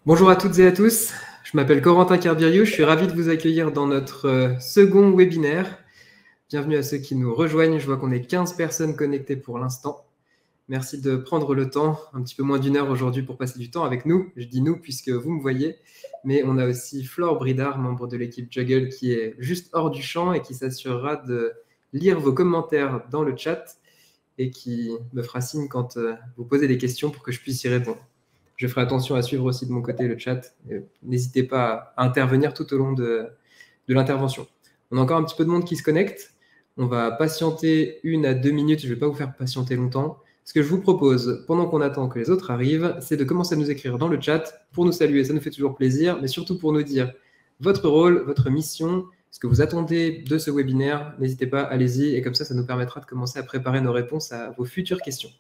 Bonjour à toutes et à tous, je m'appelle Corentin Kerbiriou, je suis ravi de vous accueillir dans notre second webinaire. Bienvenue à ceux qui nous rejoignent, je vois qu'on est 15 personnes connectées pour l'instant. Merci de prendre le temps, un petit peu moins d'1 heure aujourd'hui pour passer du temps avec nous. Je dis nous puisque vous me voyez, mais on a aussi Flore Bridard, membre de l'équipe Juggle, qui est juste hors du champ et qui s'assurera de lire vos commentaires dans le chat et qui me fera signe quand vous posez des questions pour que je puisse y répondre. Je ferai attention à suivre aussi de mon côté le chat. N'hésitez pas à intervenir tout au long de l'intervention. On a encore un petit peu de monde qui se connecte. On va patienter 1 à 2 minutes. Je ne vais pas vous faire patienter longtemps. Ce que je vous propose, pendant qu'on attend que les autres arrivent, c'est de commencer à nous écrire dans le chat pour nous saluer. Ça nous fait toujours plaisir, mais surtout pour nous dire votre rôle, votre mission, ce que vous attendez de ce webinaire. N'hésitez pas, allez-y. Et comme ça nous permettra de commencer à préparer nos réponses à vos futures questions.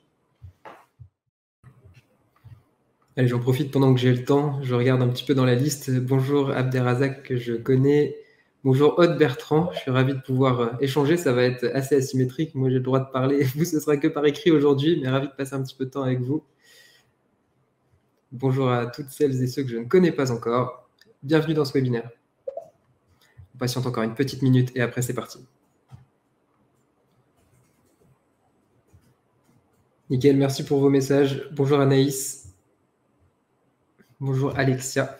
Allez, j'en profite pendant que j'ai le temps. Je regarde un petit peu dans la liste. Bonjour Abderrazak, que je connais. Bonjour Aude Bertrand. Je suis ravi de pouvoir échanger. Ça va être assez asymétrique. Moi, j'ai le droit de parler. Vous, ce sera que par écrit aujourd'hui, mais ravi de passer un petit peu de temps avec vous. Bonjour à toutes celles et ceux que je ne connais pas encore. Bienvenue dans ce webinaire. On patiente encore une petite minute et après, c'est parti. Nickel, merci pour vos messages. Bonjour Anaïs. Bonjour Alexia.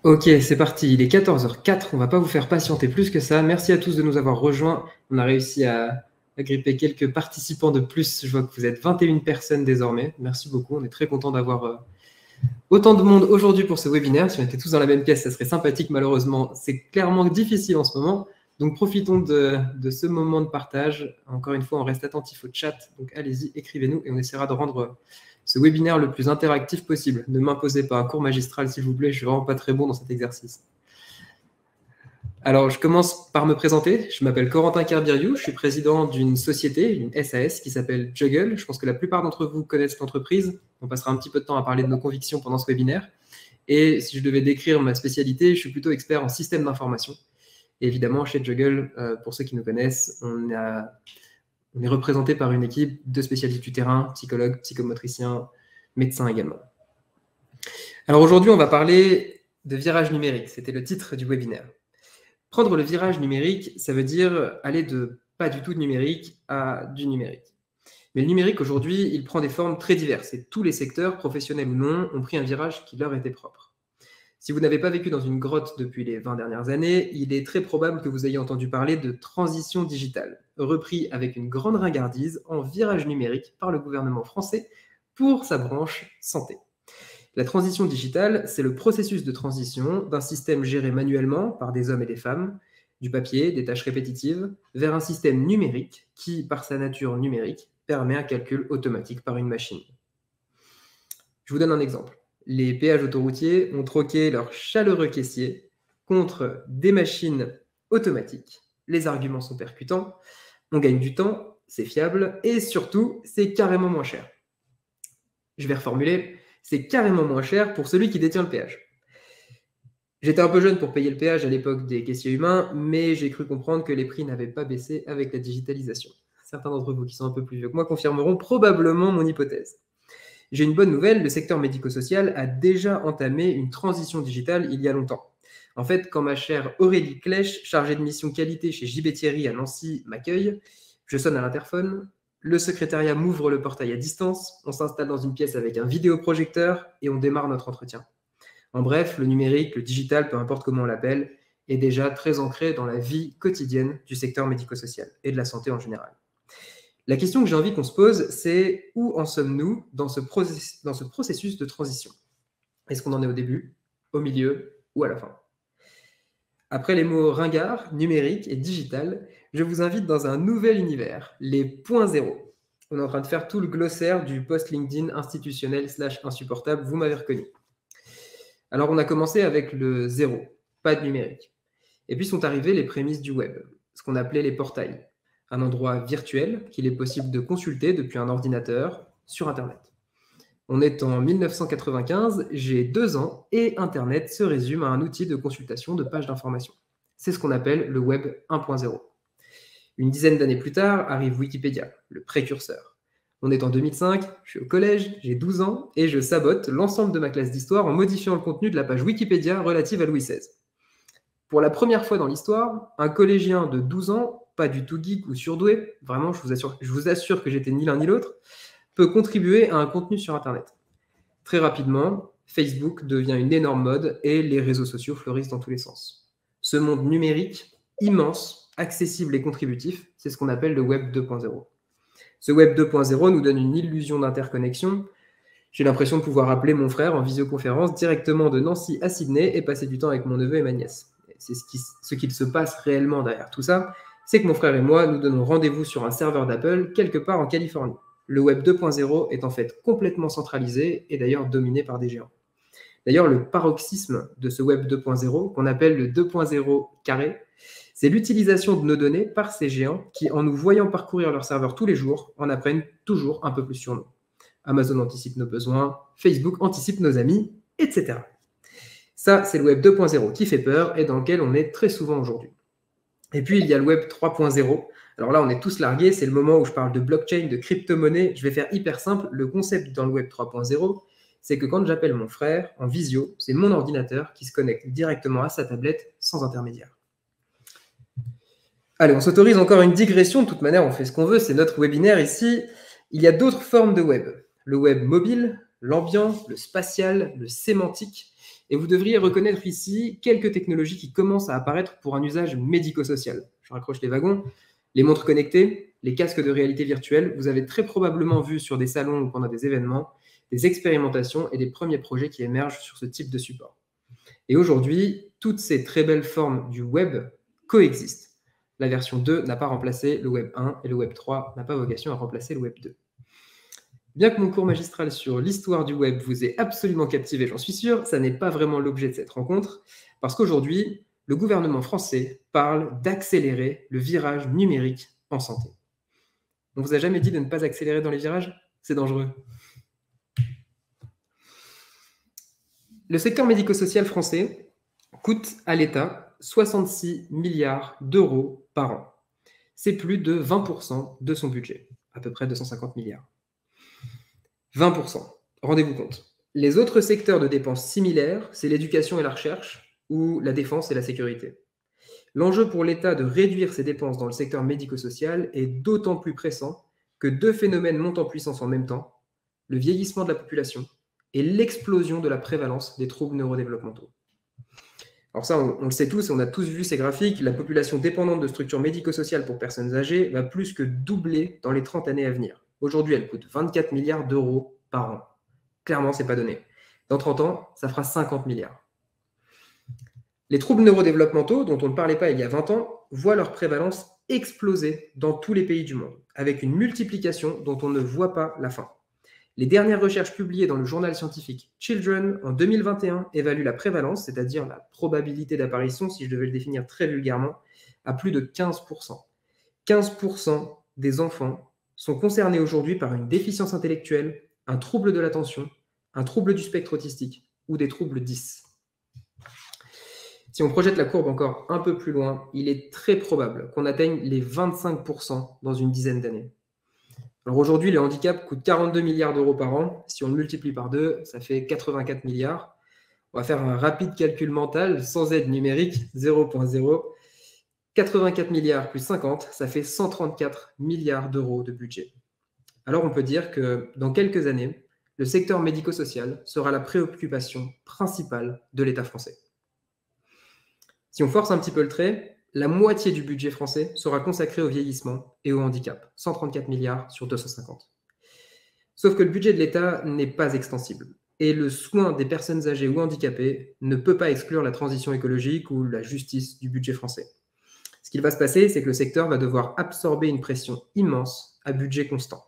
Ok, c'est parti. Il est 14h04. On ne va pas vous faire patienter plus que ça. Merci à tous de nous avoir rejoints. On a réussi à gripper quelques participants de plus. Je vois que vous êtes 21 personnes désormais. Merci beaucoup. On est très content d'avoir autant de monde aujourd'hui pour ce webinaire. Si on était tous dans la même pièce, ça serait sympathique. Malheureusement, c'est clairement difficile en ce moment. Donc, profitons de ce moment de partage. Encore une fois, on reste attentif au chat. Donc, allez-y, écrivez-nous et on essaiera de rendre ce webinaire le plus interactif possible. Ne m'imposez pas un cours magistral, s'il vous plaît. Je ne suis vraiment pas très bon dans cet exercice. Alors, je commence par me présenter. Je m'appelle Corentin Kerbiriou. Je suis président d'une société, une SAS, qui s'appelle Juggle. Je pense que la plupart d'entre vous connaissent l'entreprise. On passera un petit peu de temps à parler de nos convictions pendant ce webinaire. Et si je devais décrire ma spécialité, je suis plutôt expert en système d'information. Et évidemment, chez Juggle, pour ceux qui nous connaissent, on est représenté par une équipe de spécialistes du terrain, psychologues, psychomotriciens, médecins également. Alors aujourd'hui, on va parler de virage numérique. C'était le titre du webinaire. Prendre le virage numérique, ça veut dire aller de pas du tout de numérique à du numérique. Mais le numérique, aujourd'hui, il prend des formes très diverses et tous les secteurs, professionnels ou non, ont pris un virage qui leur était propre. Si vous n'avez pas vécu dans une grotte depuis les 20 dernières années, il est très probable que vous ayez entendu parler de transition digitale, repris avec une grande ringardise en virage numérique par le gouvernement français pour sa branche santé. La transition digitale, c'est le processus de transition d'un système géré manuellement par des hommes et des femmes, du papier, des tâches répétitives, vers un système numérique qui, par sa nature numérique, permet un calcul automatique par une machine. Je vous donne un exemple. Les péages autoroutiers ont troqué leurs chaleureux caissiers contre des machines automatiques. Les arguments sont percutants, on gagne du temps, c'est fiable et surtout, c'est carrément moins cher. Je vais reformuler, c'est carrément moins cher pour celui qui détient le péage. J'étais un peu jeune pour payer le péage à l'époque des caissiers humains, mais j'ai cru comprendre que les prix n'avaient pas baissé avec la digitalisation. Certains d'entre vous qui sont un peu plus vieux que moi confirmeront probablement mon hypothèse. J'ai une bonne nouvelle, le secteur médico-social a déjà entamé une transition digitale il y a longtemps. En fait, quand ma chère Aurélie Clèche, chargée de mission qualité chez JB Thierry à Nancy, m'accueille, je sonne à l'interphone, le secrétariat m'ouvre le portail à distance, on s'installe dans une pièce avec un vidéoprojecteur et on démarre notre entretien. En bref, le numérique, le digital, peu importe comment on l'appelle, est déjà très ancré dans la vie quotidienne du secteur médico-social et de la santé en général. La question que j'ai envie qu'on se pose, c'est où en sommes-nous dans ce processus de transition? Est-ce qu'on en est au début, au milieu ou à la fin? Après les mots ringard, numérique et digital, je vous invite dans un nouvel univers, les points zéro. On est en train de faire tout le glossaire du post LinkedIn institutionnel / insupportable, vous m'avez reconnu. Alors on a commencé avec le zéro, pas de numérique. Et puis sont arrivées les prémices du web, ce qu'on appelait les portails. Un endroit virtuel qu'il est possible de consulter depuis un ordinateur sur Internet. On est en 1995, j'ai 2 ans et Internet se résume à un outil de consultation de pages d'information. C'est ce qu'on appelle le Web 1.0. Une dizaine d'années plus tard arrive Wikipédia, le précurseur. On est en 2005, je suis au collège, j'ai 12 ans, et je sabote l'ensemble de ma classe d'histoire en modifiant le contenu de la page Wikipédia relative à Louis XVI. Pour la première fois dans l'histoire, un collégien de 12 ans, pas du tout geek ou surdoué, vraiment je vous assure que j'étais ni l'un ni l'autre, peut contribuer à un contenu sur Internet. Très rapidement, Facebook devient une énorme mode et les réseaux sociaux fleurissent dans tous les sens. Ce monde numérique, immense, accessible et contributif, c'est ce qu'on appelle le Web 2.0. Ce Web 2.0 nous donne une illusion d'interconnexion. J'ai l'impression de pouvoir appeler mon frère en visioconférence directement de Nancy à Sydney et passer du temps avec mon neveu et ma nièce. C'est ce qu'il se passe réellement derrière tout ça, c'est que mon frère et moi, nous donnons rendez-vous sur un serveur d'Apple quelque part en Californie. Le Web 2.0 est en fait complètement centralisé et d'ailleurs dominé par des géants. D'ailleurs, le paroxysme de ce Web 2.0, qu'on appelle le 2.0 carré, c'est l'utilisation de nos données par ces géants qui, en nous voyant parcourir leur serveur tous les jours, en apprennent toujours un peu plus sur nous. Amazon anticipe nos besoins, Facebook anticipe nos amis, etc. Ça, c'est le Web 2.0 qui fait peur et dans lequel on est très souvent aujourd'hui. Et puis, il y a le Web 3.0. Alors là, on est tous largués, c'est le moment où je parle de blockchain, de crypto-monnaie. Je vais faire hyper simple. Le concept dans le Web 3.0, c'est que quand j'appelle mon frère en visio, c'est mon ordinateur qui se connecte directement à sa tablette sans intermédiaire. Allez, on s'autorise encore une digression. De toute manière, on fait ce qu'on veut. C'est notre webinaire ici. Il y a d'autres formes de web. Le web mobile, l'ambiant, le spatial, le sémantique. Et vous devriez reconnaître ici quelques technologies qui commencent à apparaître pour un usage médico-social. Je raccroche les wagons. Les montres connectées, les casques de réalité virtuelle. Vous avez très probablement vu sur des salons ou pendant des événements des expérimentations et des premiers projets qui émergent sur ce type de support. Et aujourd'hui, toutes ces très belles formes du web coexistent. La version 2 n'a pas remplacé le Web 1 et le Web 3 n'a pas vocation à remplacer le Web 2. Bien que mon cours magistral sur l'histoire du web vous ait absolument captivé, j'en suis sûr, ça n'est pas vraiment l'objet de cette rencontre, parce qu'aujourd'hui, le gouvernement français parle d'accélérer le virage numérique en santé. On ne vous a jamais dit de ne pas accélérer dans les virages? C'est dangereux. Le secteur médico-social français coûte à l'État 66 milliards d'euros par an. C'est plus de 20% de son budget, à peu près 250 milliards. 20%, rendez-vous compte. Les autres secteurs de dépenses similaires, c'est l'éducation et la recherche, ou la défense et la sécurité. L'enjeu pour l'État de réduire ses dépenses dans le secteur médico-social est d'autant plus pressant que deux phénomènes montent en puissance en même temps, le vieillissement de la population et l'explosion de la prévalence des troubles neurodéveloppementaux. Alors ça, on le sait tous et on a tous vu ces graphiques, la population dépendante de structures médico-sociales pour personnes âgées va plus que doubler dans les 30 années à venir. Aujourd'hui, elle coûte 24 milliards d'euros par an. Clairement, ce n'est pas donné. Dans 30 ans, ça fera 50 milliards. Les troubles neurodéveloppementaux, dont on ne parlait pas il y a 20 ans, voient leur prévalence exploser dans tous les pays du monde, avec une multiplication dont on ne voit pas la fin. Les dernières recherches publiées dans le journal scientifique Children en 2021 évaluent la prévalence, c'est-à-dire la probabilité d'apparition, si je devais le définir très vulgairement, à plus de 15%. 15% des enfants sont concernés aujourd'hui par une déficience intellectuelle, un trouble de l'attention, un trouble du spectre autistique ou des troubles 10. Si on projette la courbe encore un peu plus loin, il est très probable qu'on atteigne les 25% dans une dizaine d'années. Alors aujourd'hui, le handicap coûte 42 milliards d'euros par an. Si on le multiplie par 2, ça fait 84 milliards. On va faire un rapide calcul mental, sans aide numérique, 0.0. 84 milliards plus 50, ça fait 134 milliards d'euros de budget. Alors on peut dire que dans quelques années, le secteur médico-social sera la préoccupation principale de l'État français. Si on force un petit peu le trait, la moitié du budget français sera consacré au vieillissement et au handicap, 134 milliards sur 250. Sauf que le budget de l'État n'est pas extensible. Et le soin des personnes âgées ou handicapées ne peut pas exclure la transition écologique ou la justice du budget français. Ce qu'il va se passer, c'est que le secteur va devoir absorber une pression immense à budget constant.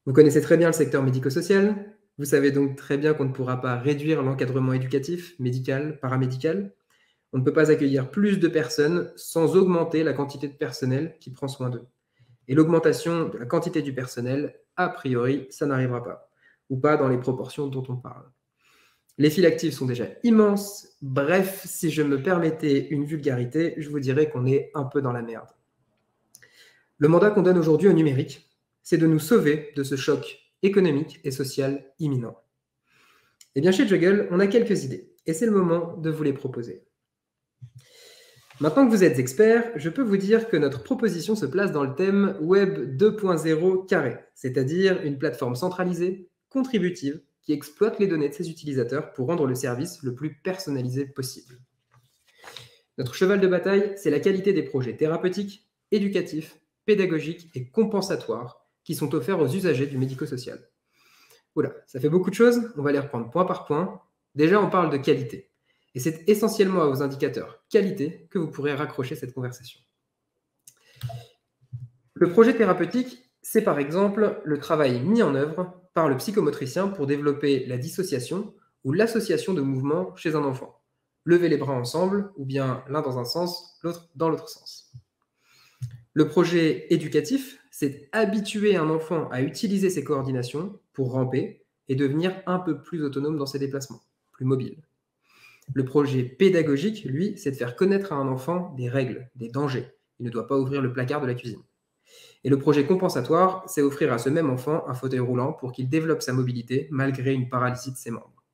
Vous connaissez très bien le secteur médico-social. Vous savez donc très bien qu'on ne pourra pas réduire l'encadrement éducatif, médical, paramédical. On ne peut pas accueillir plus de personnes sans augmenter la quantité de personnel qui prend soin d'eux. Et l'augmentation de la quantité du personnel, a priori, ça n'arrivera pas. Ou pas dans les proportions dont on parle. Les files actives sont déjà immenses. Bref, si je me permettais une vulgarité, je vous dirais qu'on est un peu dans la merde. Le mandat qu'on donne aujourd'hui au numérique, c'est de nous sauver de ce choc économique et social imminent. Eh bien, chez Juggle, on a quelques idées, et c'est le moment de vous les proposer. Maintenant que vous êtes expert, je peux vous dire que notre proposition se place dans le thème Web 2.0 carré, c'est-à-dire une plateforme centralisée, contributive, qui exploite les données de ses utilisateurs pour rendre le service le plus personnalisé possible. Notre cheval de bataille, c'est la qualité des projets thérapeutiques, éducatifs, pédagogiques et compensatoires qui sont offerts aux usagers du médico-social. Oula, ça fait beaucoup de choses, on va les reprendre point par point. Déjà, on parle de qualité. Et c'est essentiellement aux indicateurs qualité que vous pourrez raccrocher cette conversation. Le projet thérapeutique, c'est par exemple le travail mis en œuvre par le psychomotricien pour développer la dissociation ou l'association de mouvements chez un enfant. Lever les bras ensemble, ou bien l'un dans un sens, l'autre dans l'autre sens. Le projet éducatif, c'est habituer un enfant à utiliser ses coordinations pour ramper et devenir un peu plus autonome dans ses déplacements, plus mobile. Le projet pédagogique, lui, c'est de faire connaître à un enfant des règles, des dangers. Il ne doit pas ouvrir le placard de la cuisine. Et le projet compensatoire, c'est offrir à ce même enfant un fauteuil roulant pour qu'il développe sa mobilité malgré une paralysie de ses membres.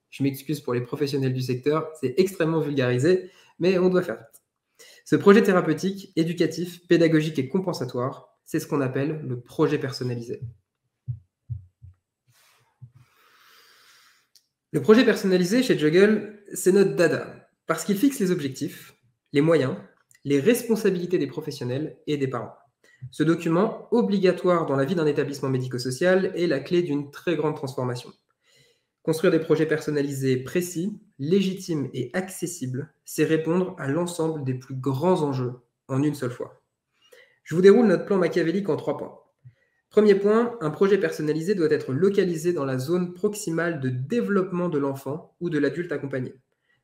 Je m'excuse pour les professionnels du secteur, c'est extrêmement vulgarisé, mais on doit faire vite. Ce projet thérapeutique, éducatif, pédagogique et compensatoire, c'est ce qu'on appelle le projet personnalisé. Le projet personnalisé chez Juggle, c'est notre dada, parce qu'il fixe les objectifs, les moyens, les responsabilités des professionnels et des parents. Ce document, obligatoire dans la vie d'un établissement médico-social, est la clé d'une très grande transformation. Construire des projets personnalisés précis, légitimes et accessibles, c'est répondre à l'ensemble des plus grands enjeux en une seule fois. Je vous déroule notre plan machiavélique en 3 points. Premier point, un projet personnalisé doit être localisé dans la zone proximale de développement de l'enfant ou de l'adulte accompagné.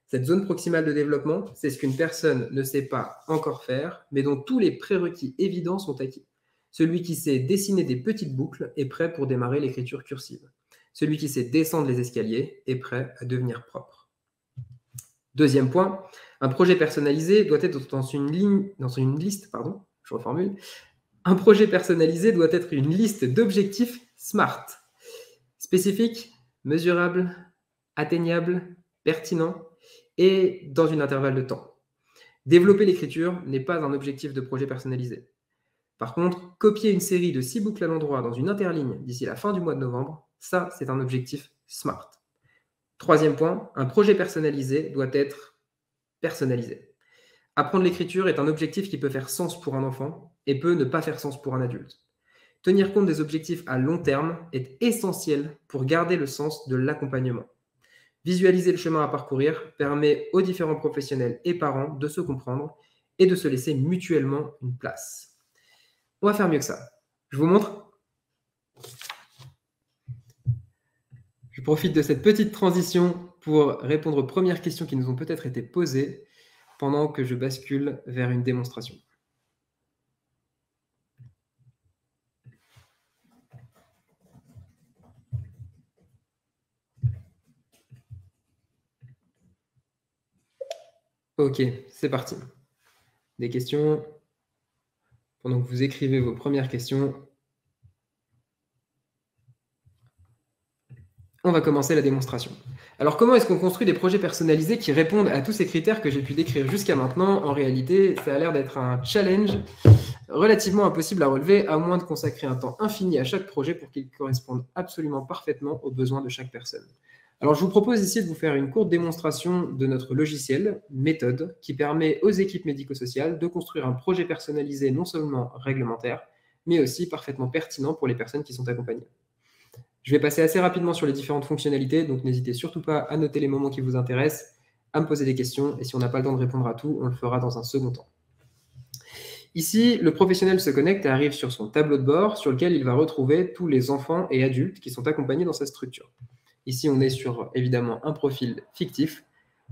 Cette zone proximale de développement, c'est ce qu'une personne ne sait pas encore faire, mais dont tous les prérequis évidents sont acquis. Celui qui sait dessiner des petites boucles est prêt pour démarrer l'écriture cursive. Celui qui sait descendre les escaliers est prêt à devenir propre. Deuxième point, un projet personnalisé doit être Un projet personnalisé doit être une liste d'objectifs SMART. Spécifiques, mesurables, atteignables, pertinents et dans un intervalle de temps. Développer l'écriture n'est pas un objectif de projet personnalisé. Par contre, copier une série de 6 boucles à l'endroit dans une interligne d'ici la fin du mois de novembre, ça, c'est un objectif SMART. Troisième point, un projet personnalisé doit être personnalisé. Apprendre l'écriture est un objectif qui peut faire sens pour un enfant et peut ne pas faire sens pour un adulte. Tenir compte des objectifs à long terme est essentiel pour garder le sens de l'accompagnement. Visualiser le chemin à parcourir permet aux différents professionnels et parents de se comprendre et de se laisser mutuellement une place. On va faire mieux que ça. Je vous montre. Je profite de cette petite transition pour répondre aux premières questions qui nous ont peut-être été posées pendant que je bascule vers une démonstration. Ok, c'est parti. Des questions? Pendant que vous écrivez vos premières questions, on va commencer la démonstration. Alors, comment est-ce qu'on construit des projets personnalisés qui répondent à tous ces critères que j'ai pu décrire jusqu'à maintenant? En réalité, ça a l'air d'être un challenge relativement impossible à relever, à moins de consacrer un temps infini à chaque projet pour qu'il corresponde absolument parfaitement aux besoins de chaque personne. Alors, je vous propose ici de vous faire une courte démonstration de notre logiciel, méthode, qui permet aux équipes médico-sociales de construire un projet personnalisé non seulement réglementaire, mais aussi parfaitement pertinent pour les personnes qui sont accompagnées. Je vais passer assez rapidement sur les différentes fonctionnalités, donc n'hésitez surtout pas à noter les moments qui vous intéressent, à me poser des questions, et si on n'a pas le temps de répondre à tout, on le fera dans un second temps. Ici, le professionnel se connecte et arrive sur son tableau de bord sur lequel il va retrouver tous les enfants et adultes qui sont accompagnés dans sa structure. Ici, on est sur, évidemment, un profil fictif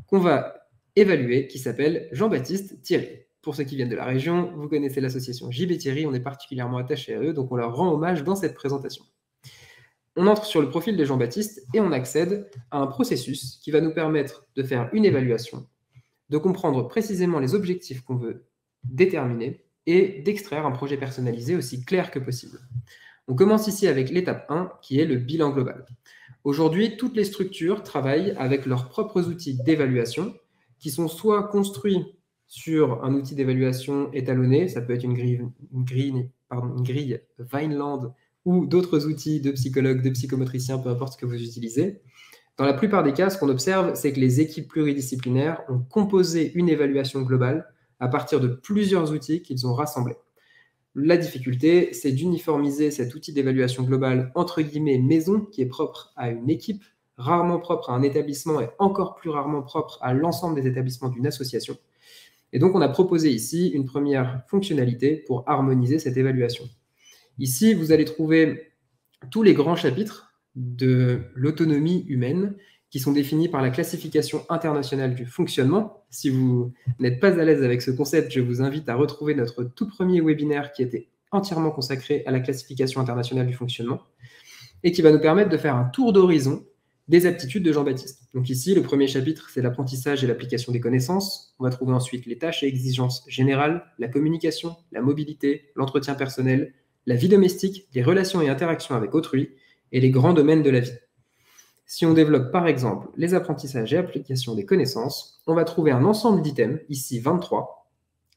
qu'on va évaluer qui s'appelle Jean-Baptiste Thierry. Pour ceux qui viennent de la région, vous connaissez l'association JB Thierry, on est particulièrement attaché à eux, donc on leur rend hommage dans cette présentation. On entre sur le profil de Jean-Baptiste et on accède à un processus qui va nous permettre de faire une évaluation, de comprendre précisément les objectifs qu'on veut déterminer et d'extraire un projet personnalisé aussi clair que possible. On commence ici avec l'étape 1, qui est le bilan global. Aujourd'hui, toutes les structures travaillent avec leurs propres outils d'évaluation, qui sont soit construits sur un outil d'évaluation étalonné, ça peut être une grille Vineland ou d'autres outils de psychologues, de psychomotriciens, peu importe ce que vous utilisez. Dans la plupart des cas, ce qu'on observe, c'est que les équipes pluridisciplinaires ont composé une évaluation globale à partir de plusieurs outils qu'ils ont rassemblés. La difficulté, c'est d'uniformiser cet outil d'évaluation globale entre guillemets maison, qui est propre à une équipe, rarement propre à un établissement et encore plus rarement propre à l'ensemble des établissements d'une association. Et donc, on a proposé ici une première fonctionnalité pour harmoniser cette évaluation. Ici, vous allez trouver tous les grands chapitres de l'autonomie humaine qui sont définis par la classification internationale du fonctionnement. Si vous n'êtes pas à l'aise avec ce concept, je vous invite à retrouver notre tout premier webinaire qui était entièrement consacré à la classification internationale du fonctionnement et qui va nous permettre de faire un tour d'horizon des aptitudes de Jean-Baptiste. Donc ici, le premier chapitre, c'est l'apprentissage et l'application des connaissances. On va trouver ensuite les tâches et exigences générales, la communication, la mobilité, l'entretien personnel, la vie domestique, les relations et interactions avec autrui et les grands domaines de la vie. Si on développe par exemple les apprentissages et applications des connaissances, on va trouver un ensemble d'items, ici 23,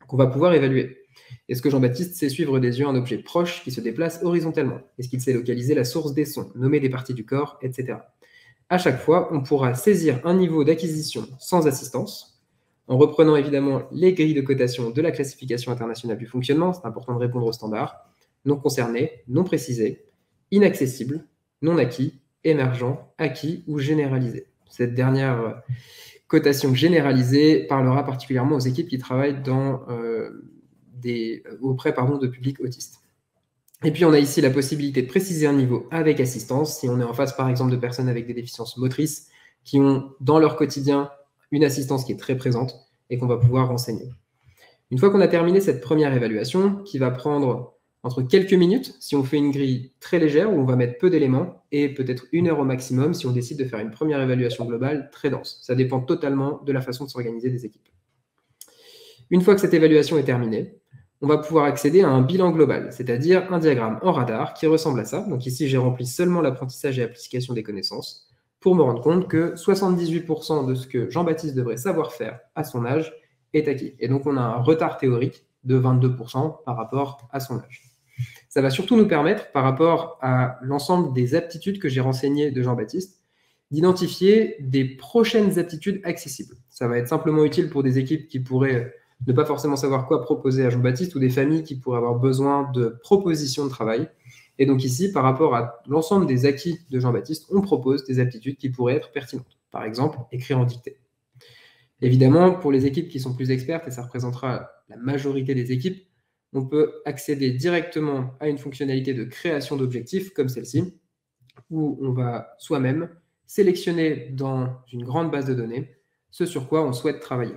qu'on va pouvoir évaluer. Est-ce que Jean-Baptiste sait suivre des yeux un objet proche qui se déplace horizontalement? Est-ce qu'il sait localiser la source des sons, nommer des parties du corps, etc. À chaque fois, on pourra saisir un niveau d'acquisition sans assistance, en reprenant évidemment les grilles de cotation de la classification internationale du fonctionnement, c'est important de répondre aux standards, non concerné, non précisé, inaccessible, non acquis, émergent, acquis ou généralisé. Cette dernière cotation généralisée parlera particulièrement aux équipes qui travaillent auprès de publics autistes. Et puis on a ici la possibilité de préciser un niveau avec assistance, si on est en face par exemple de personnes avec des déficiences motrices qui ont dans leur quotidien une assistance qui est très présente et qu'on va pouvoir renseigner. Une fois qu'on a terminé cette première évaluation, qui va prendre entre quelques minutes, si on fait une grille très légère où on va mettre peu d'éléments, et peut-être 1 heure au maximum si on décide de faire une première évaluation globale très dense. Ça dépend totalement de la façon de s'organiser des équipes. Une fois que cette évaluation est terminée, on va pouvoir accéder à un bilan global, c'est-à-dire un diagramme en radar qui ressemble à ça. Donc ici, j'ai rempli seulement l'apprentissage et application des connaissances pour me rendre compte que 78% de ce que Jean-Baptiste devrait savoir faire à son âge est acquis. Et donc, on a un retard théorique de 22% par rapport à son âge. Ça va surtout nous permettre, par rapport à l'ensemble des aptitudes que j'ai renseignées de Jean-Baptiste, d'identifier des prochaines aptitudes accessibles. Ça va être simplement utile pour des équipes qui pourraient ne pas forcément savoir quoi proposer à Jean-Baptiste ou des familles qui pourraient avoir besoin de propositions de travail. Et donc ici, par rapport à l'ensemble des acquis de Jean-Baptiste, on propose des aptitudes qui pourraient être pertinentes. Par exemple, écrire en dictée. Évidemment, pour les équipes qui sont plus expertes, et ça représentera la majorité des équipes, on peut accéder directement à une fonctionnalité de création d'objectifs comme celle-ci, où on va soi-même sélectionner dans une grande base de données ce sur quoi on souhaite travailler.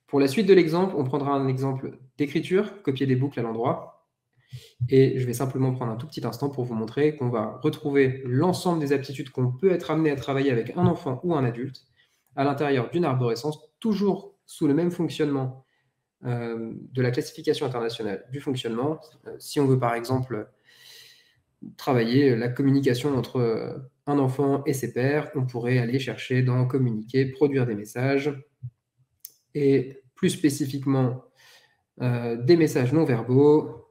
Pour la suite de l'exemple, on prendra un exemple d'écriture, copier des boucles à l'endroit, et je vais simplement prendre un tout petit instant pour vous montrer qu'on va retrouver l'ensemble des aptitudes qu'on peut être amené à travailler avec un enfant ou un adulte à l'intérieur d'une arborescence, toujours sous le même fonctionnement de la classification internationale du fonctionnement. Si on veut par exemple travailler la communication entre un enfant et ses pairs, on pourrait aller chercher dans communiquer, produire des messages, et plus spécifiquement des messages non verbaux,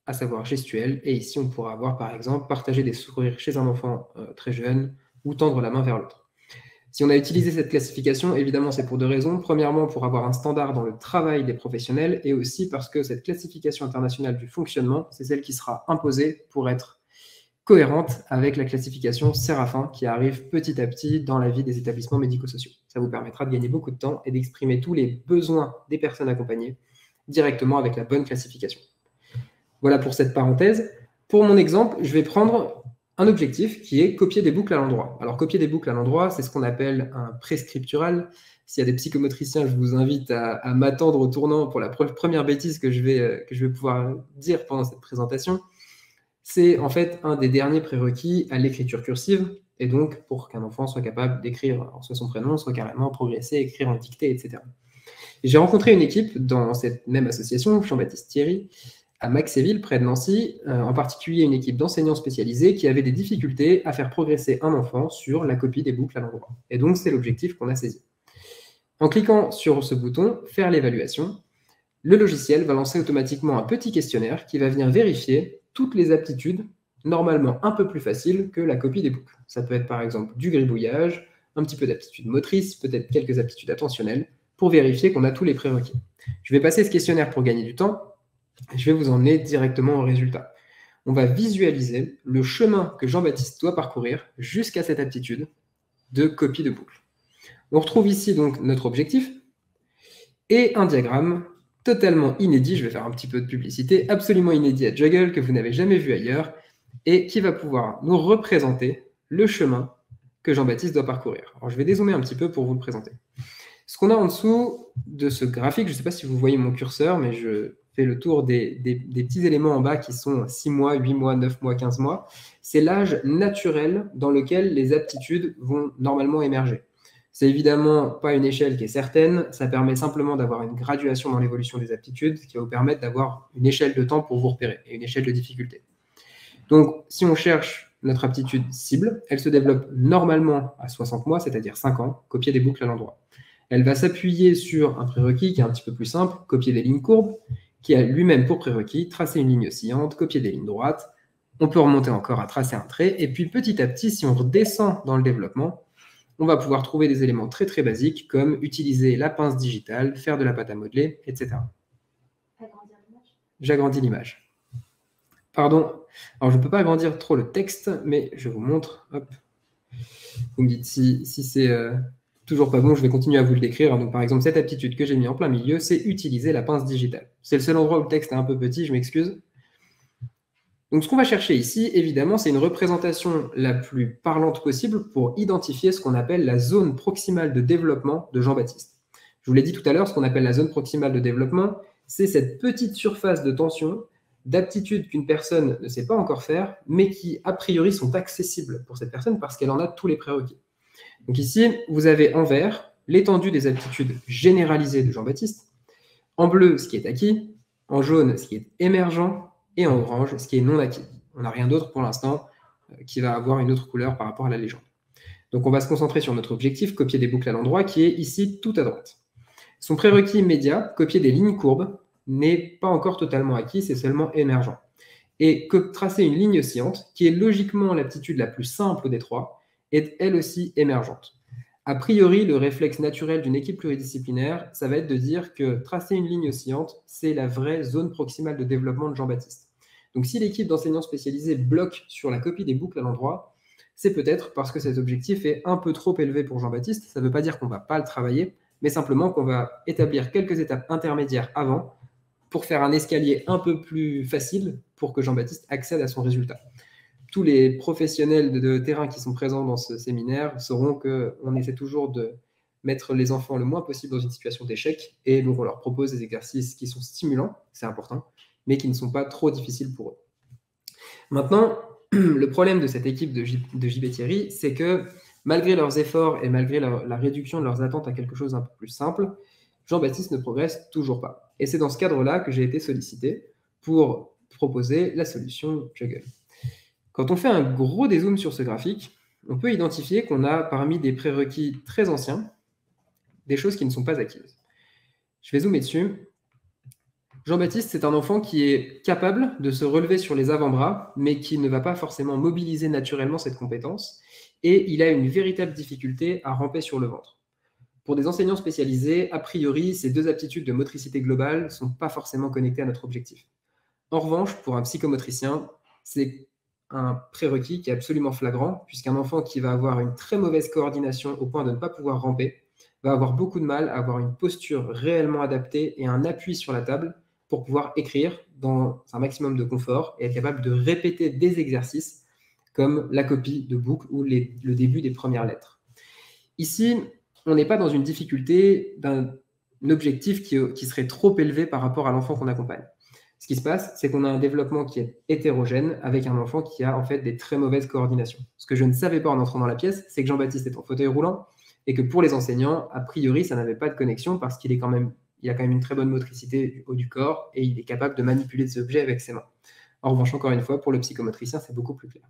à savoir gestuels. Et ici, on pourra avoir par exemple partager des sourires chez un enfant très jeune ou tendre la main vers l'autre. Si on a utilisé cette classification, évidemment, c'est pour 2 raisons. Premièrement, pour avoir un standard dans le travail des professionnels, et aussi parce que cette classification internationale du fonctionnement, c'est celle qui sera imposée pour être cohérente avec la classification Séraphin qui arrive petit à petit dans la vie des établissements médico-sociaux. Ça vous permettra de gagner beaucoup de temps et d'exprimer tous les besoins des personnes accompagnées directement avec la bonne classification. Voilà pour cette parenthèse. Pour mon exemple, je vais prendre un objectif qui est copier des boucles à l'endroit. Alors, copier des boucles à l'endroit, c'est ce qu'on appelle un prescriptural. S'il y a des psychomotriciens, je vous invite à m'attendre au tournant pour la première bêtise que je vais pouvoir dire pendant cette présentation. C'est en fait un des derniers prérequis à l'écriture cursive, et donc pour qu'un enfant soit capable d'écrire soit son prénom, soit carrément progresser, écrire en dictée, etc. J'ai rencontré une équipe dans cette même association, Jean-Baptiste Thierry, à Maxéville, près de Nancy, en particulier une équipe d'enseignants spécialisés qui avaient des difficultés à faire progresser un enfant sur la copie des boucles à l'endroit. Et donc, c'est l'objectif qu'on a saisi. En cliquant sur ce bouton « Faire l'évaluation », le logiciel va lancer automatiquement un petit questionnaire qui va venir vérifier toutes les aptitudes, normalement un peu plus faciles que la copie des boucles. Ça peut être par exemple du gribouillage, un petit peu d'aptitude motrice, peut-être quelques aptitudes attentionnelles, pour vérifier qu'on a tous les prérequis. Je vais passer ce questionnaire pour gagner du temps. Je vais vous emmener directement au résultat. On va visualiser le chemin que Jean-Baptiste doit parcourir jusqu'à cette aptitude de copie de boucle. On retrouve ici donc notre objectif et un diagramme totalement inédit, je vais faire un petit peu de publicité, absolument inédit à Juggle, que vous n'avez jamais vu ailleurs, et qui va pouvoir nous représenter le chemin que Jean-Baptiste doit parcourir. Alors je vais dézoomer un petit peu pour vous le présenter. Ce qu'on a en dessous de ce graphique, je ne sais pas si vous voyez mon curseur, mais je fais le tour des petits éléments en bas qui sont 6 mois, 8 mois, 9 mois, 15 mois. C'est l'âge naturel dans lequel les aptitudes vont normalement émerger. C'est évidemment pas une échelle qui est certaine, ça permet simplement d'avoir une graduation dans l'évolution des aptitudes qui va vous permettre d'avoir une échelle de temps pour vous repérer et une échelle de difficulté. Donc, si on cherche notre aptitude cible, elle se développe normalement à 60 mois, c'est-à-dire 5 ans, copier des boucles à l'endroit. Elle va s'appuyer sur un prérequis qui est un petit peu plus simple, copier des lignes courbes, qui a lui-même pour prérequis tracer une ligne oscillante, copier des lignes droites. On peut remonter encore à tracer un trait. Et puis petit à petit, si on redescend dans le développement, on va pouvoir trouver des éléments très très basiques comme utiliser la pince digitale, faire de la pâte à modeler, etc. J'agrandis l'image. Pardon, alors je ne peux pas agrandir trop le texte, mais je vous montre. Hop. Vous me dites si c'est toujours pas bon, je vais continuer à vous le décrire. Donc, par exemple, cette aptitude que j'ai mis en plein milieu, c'est utiliser la pince digitale. C'est le seul endroit où le texte est un peu petit, je m'excuse. Donc, ce qu'on va chercher ici, évidemment, c'est une représentation la plus parlante possible pour identifier ce qu'on appelle la zone proximale de développement de Jean-Baptiste. Je vous l'ai dit tout à l'heure, ce qu'on appelle la zone proximale de développement, c'est cette petite surface de tension d'aptitudes qu'une personne ne sait pas encore faire, mais qui, a priori, sont accessibles pour cette personne parce qu'elle en a tous les prérequis. Donc ici, vous avez en vert l'étendue des aptitudes généralisées de Jean-Baptiste, en bleu, ce qui est acquis, en jaune, ce qui est émergent, et en orange, ce qui est non acquis. On n'a rien d'autre pour l'instant qui va avoir une autre couleur par rapport à la légende. Donc on va se concentrer sur notre objectif, copier des boucles à l'endroit, qui est ici tout à droite. Son prérequis immédiat, copier des lignes courbes, n'est pas encore totalement acquis, c'est seulement émergent. Et tracer une ligne oscillante, qui est logiquement l'aptitude la plus simple des trois, est elle aussi émergente. A priori, le réflexe naturel d'une équipe pluridisciplinaire, ça va être de dire que tracer une ligne oscillante, c'est la vraie zone proximale de développement de Jean-Baptiste. Donc si l'équipe d'enseignants spécialisés bloque sur la copie des boucles à l'endroit, c'est peut-être parce que cet objectif est un peu trop élevé pour Jean-Baptiste. Ça ne veut pas dire qu'on ne va pas le travailler, mais simplement qu'on va établir quelques étapes intermédiaires avant pour faire un escalier un peu plus facile pour que Jean-Baptiste accède à son résultat. Tous les professionnels de terrain qui sont présents dans ce séminaire sauront qu'on essaie toujours de mettre les enfants le moins possible dans une situation d'échec, et donc on leur propose des exercices qui sont stimulants, c'est important, mais qui ne sont pas trop difficiles pour eux. Maintenant, le problème de cette équipe de JB Thierry, c'est que malgré leurs efforts et malgré la réduction de leurs attentes à quelque chose d'un peu plus simple, Jean-Baptiste ne progresse toujours pas. Et c'est dans ce cadre-là que j'ai été sollicité pour proposer la solution Juggle. Quand on fait un gros dézoom sur ce graphique, on peut identifier qu'on a parmi des prérequis très anciens, des choses qui ne sont pas acquises. Je vais zoomer dessus. Jean-Baptiste, c'est un enfant qui est capable de se relever sur les avant-bras, mais qui ne va pas forcément mobiliser naturellement cette compétence, et il a une véritable difficulté à ramper sur le ventre. Pour des enseignants spécialisés, a priori, ces deux aptitudes de motricité globale ne sont pas forcément connectées à notre objectif. En revanche, pour un psychomotricien, c'est un prérequis qui est absolument flagrant, puisqu'un enfant qui va avoir une très mauvaise coordination au point de ne pas pouvoir ramper va avoir beaucoup de mal à avoir une posture réellement adaptée et un appui sur la table pour pouvoir écrire dans un maximum de confort et être capable de répéter des exercices comme la copie de boucle ou le début des premières lettres. Ici, on n'est pas dans une difficulté d'un objectif qui serait trop élevé par rapport à l'enfant qu'on accompagne. Ce qui se passe, c'est qu'on a un développement qui est hétérogène avec un enfant qui a en fait des très mauvaises coordinations. Ce que je ne savais pas en entrant dans la pièce, c'est que Jean-Baptiste est en fauteuil roulant et que pour les enseignants, a priori, ça n'avait pas de connexion parce qu'il est quand même il a quand même une très bonne motricité du haut du corps et il est capable de manipuler des objets avec ses mains. En revanche, encore une fois, pour le psychomotricien, c'est beaucoup plus clair.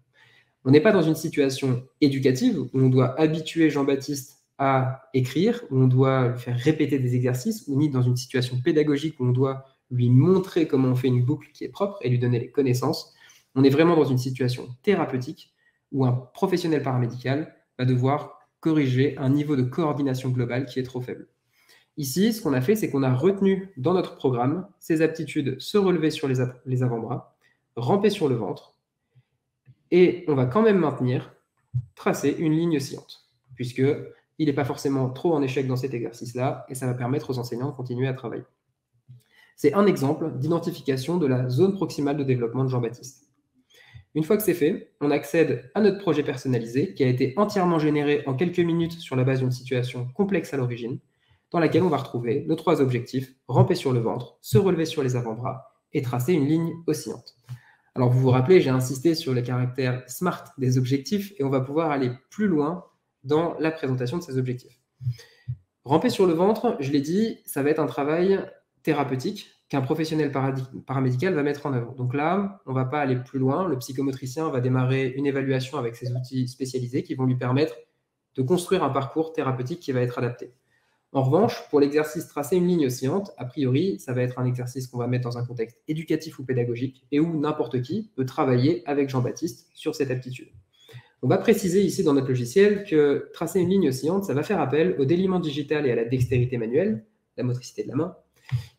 On n'est pas dans une situation éducative où on doit habituer Jean-Baptiste à écrire, où on doit lui faire répéter des exercices, ni dans une situation pédagogique où on doit lui montrer comment on fait une boucle qui est propre et lui donner les connaissances. On est vraiment dans une situation thérapeutique où un professionnel paramédical va devoir corriger un niveau de coordination globale qui est trop faible. Ici, ce qu'on a fait, c'est qu'on a retenu dans notre programme ces aptitudes se relever sur les avant-bras, ramper sur le ventre, et on va quand même maintenir, tracer une ligne oscillante, puisqu'il n'est pas forcément trop en échec dans cet exercice-là, et ça va permettre aux enseignants de continuer à travailler. C'est un exemple d'identification de la zone proximale de développement de Jean-Baptiste. Une fois que c'est fait, on accède à notre projet personnalisé qui a été entièrement généré en quelques minutes sur la base d'une situation complexe à l'origine, dans laquelle on va retrouver nos 3 objectifs, ramper sur le ventre, se relever sur les avant-bras et tracer une ligne oscillante. Alors vous vous rappelez, j'ai insisté sur le caractère SMART des objectifs et on va pouvoir aller plus loin dans la présentation de ces objectifs. Ramper sur le ventre, je l'ai dit, ça va être un travail thérapeutique qu'un professionnel paramédical va mettre en œuvre. Donc là, on ne va pas aller plus loin. Le psychomotricien va démarrer une évaluation avec ses outils spécialisés qui vont lui permettre de construire un parcours thérapeutique qui va être adapté. En revanche, pour l'exercice tracer une ligne oscillante, a priori, ça va être un exercice qu'on va mettre dans un contexte éducatif ou pédagogique et où n'importe qui peut travailler avec Jean-Baptiste sur cette aptitude. On va préciser ici dans notre logiciel que tracer une ligne oscillante, ça va faire appel au déliement digital et à la dextérité manuelle, la motricité de la main,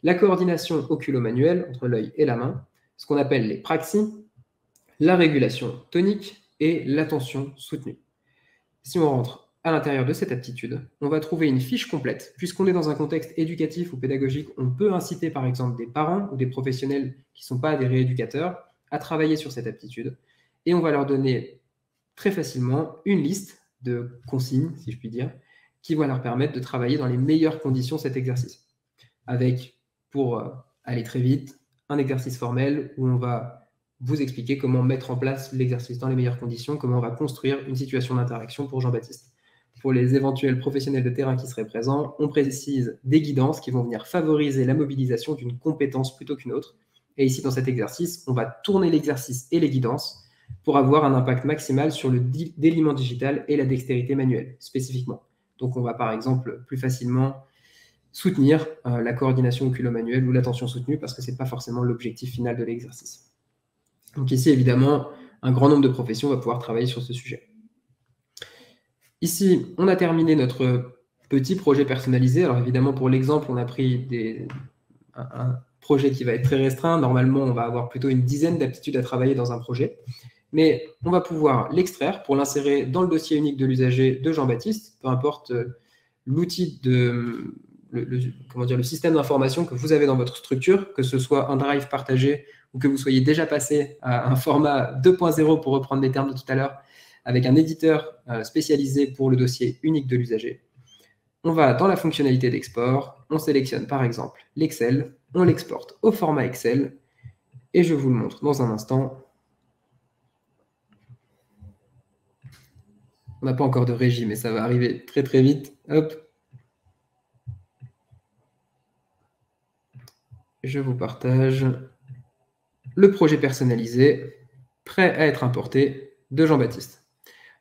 la coordination oculo-manuelle entre l'œil et la main, ce qu'on appelle les praxies, la régulation tonique et l'attention soutenue. Si on rentre à l'intérieur de cette aptitude, on va trouver une fiche complète. Puisqu'on est dans un contexte éducatif ou pédagogique, on peut inciter par exemple des parents ou des professionnels qui ne sont pas des rééducateurs à travailler sur cette aptitude. Et on va leur donner très facilement une liste de consignes, si je puis dire, qui va leur permettre de travailler dans les meilleures conditions cet exercice. Avec, pour aller très vite, un exercice formel où on va vous expliquer comment mettre en place l'exercice dans les meilleures conditions, comment on va construire une situation d'interaction pour Jean-Baptiste. Pour les éventuels professionnels de terrain qui seraient présents, on précise des guidances qui vont venir favoriser la mobilisation d'une compétence plutôt qu'une autre. Et ici, dans cet exercice, on va tourner l'exercice et les guidances pour avoir un impact maximal sur le déliement digital et la dextérité manuelle, spécifiquement. Donc, on va par exemple plus facilement soutenir la coordination oculo-manuelle ou l'attention soutenue parce que ce n'est pas forcément l'objectif final de l'exercice. Donc ici, évidemment, un grand nombre de professions va pouvoir travailler sur ce sujet. Ici, on a terminé notre petit projet personnalisé. Alors évidemment, pour l'exemple, on a pris un projet qui va être très restreint. Normalement, on va avoir plutôt une dizaine d'aptitudes à travailler dans un projet. Mais on va pouvoir l'extraire pour l'insérer dans le dossier unique de l'usager de Jean-Baptiste, peu importe l'outil le système d'information que vous avez dans votre structure, que ce soit un drive partagé ou que vous soyez déjà passé à un format 2.0 pour reprendre les termes de tout à l'heure, avec un éditeur spécialisé pour le dossier unique de l'usager. On va dans la fonctionnalité d'export, on sélectionne par exemple l'Excel, on l'exporte au format Excel, et je vous le montre dans un instant. On n'a pas encore de régie, mais ça va arriver très très vite. Hop. Je vous partage le projet personnalisé, prêt à être importé, de Jean-Baptiste.